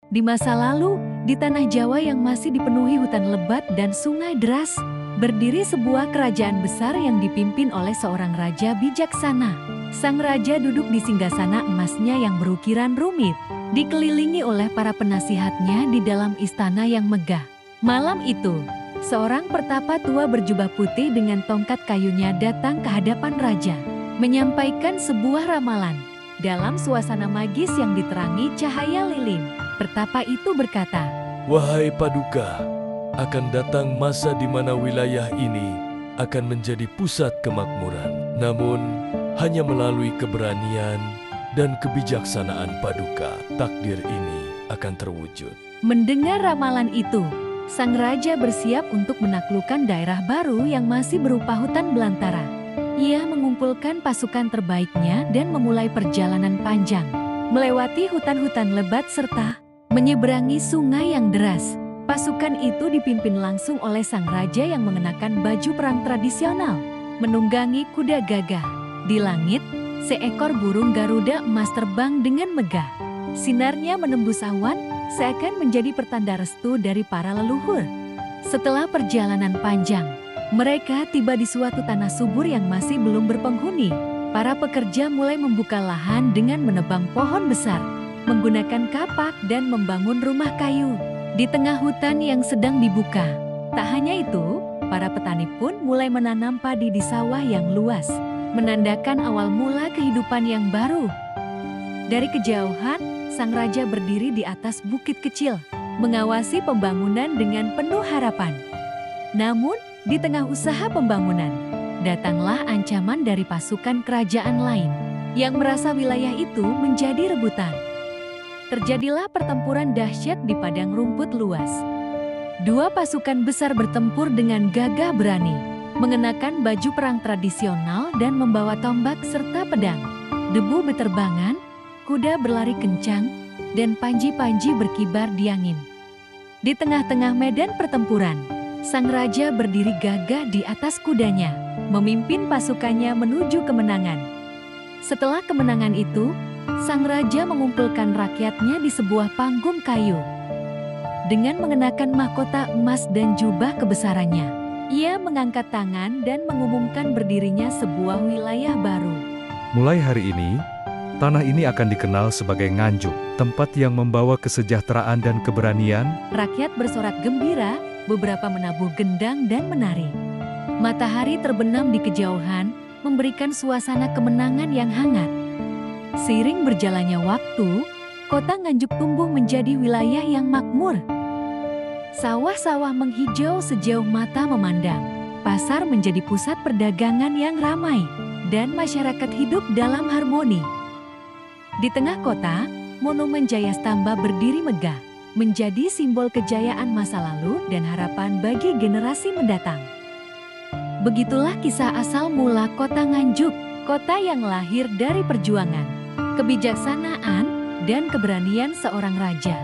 Di masa lalu, di tanah Jawa yang masih dipenuhi hutan lebat dan sungai deras, berdiri sebuah kerajaan besar yang dipimpin oleh seorang raja bijaksana. Sang raja duduk di singgasana emasnya yang berukiran rumit, dikelilingi oleh para penasihatnya di dalam istana yang megah. Malam itu, seorang pertapa tua berjubah putih dengan tongkat kayunya datang ke hadapan raja, menyampaikan sebuah ramalan. Dalam suasana magis yang diterangi cahaya lilin, pertapa itu berkata, "Wahai Paduka, akan datang masa di mana wilayah ini akan menjadi pusat kemakmuran. Namun, hanya melalui keberanian dan kebijaksanaan Paduka, takdir ini akan terwujud." Mendengar ramalan itu, sang raja bersiap untuk menaklukkan daerah baru yang masih berupa hutan belantara. Ia mengumpulkan pasukan terbaiknya dan memulai perjalanan panjang, melewati hutan-hutan lebat serta menyeberangi sungai yang deras. Pasukan itu dipimpin langsung oleh sang raja yang mengenakan baju perang tradisional, menunggangi kuda gagah. Di langit, seekor burung Garuda emas terbang dengan megah. Sinarnya menembus awan, seakan menjadi pertanda restu dari para leluhur. Setelah perjalanan panjang, mereka tiba di suatu tanah subur yang masih belum berpenghuni. Para pekerja mulai membuka lahan dengan menebang pohon besar, menggunakan kapak dan membangun rumah kayu di tengah hutan yang sedang dibuka. Tak hanya itu, para petani pun mulai menanam padi di sawah yang luas, menandakan awal mula kehidupan yang baru. Dari kejauhan, sang raja berdiri di atas bukit kecil, mengawasi pembangunan dengan penuh harapan. Namun, di tengah usaha pembangunan, datanglah ancaman dari pasukan kerajaan lain yang merasa wilayah itu menjadi rebutan. Terjadilah pertempuran dahsyat di padang rumput luas. Dua pasukan besar bertempur dengan gagah berani, mengenakan baju perang tradisional dan membawa tombak serta pedang. Debu beterbangan, kuda berlari kencang, dan panji-panji berkibar di angin. Di tengah-tengah medan pertempuran, sang raja berdiri gagah di atas kudanya, memimpin pasukannya menuju kemenangan. Setelah kemenangan itu, sang raja mengumpulkan rakyatnya di sebuah panggung kayu. Dengan mengenakan mahkota emas dan jubah kebesarannya, ia mengangkat tangan dan mengumumkan berdirinya sebuah wilayah baru. Mulai hari ini, tanah ini akan dikenal sebagai Nganjuk, tempat yang membawa kesejahteraan dan keberanian. Rakyat bersorak gembira, beberapa menabuh gendang dan menari. Matahari terbenam di kejauhan, memberikan suasana kemenangan yang hangat. Seiring berjalannya waktu, kota Nganjuk tumbuh menjadi wilayah yang makmur. Sawah-sawah menghijau sejauh mata memandang. Pasar menjadi pusat perdagangan yang ramai, dan masyarakat hidup dalam harmoni. Di tengah kota, monumen Jayastamba berdiri megah, menjadi simbol kejayaan masa lalu dan harapan bagi generasi mendatang. Begitulah kisah asal mula kota Nganjuk, kota yang lahir dari perjuangan, kebijaksanaan, dan keberanian seorang raja.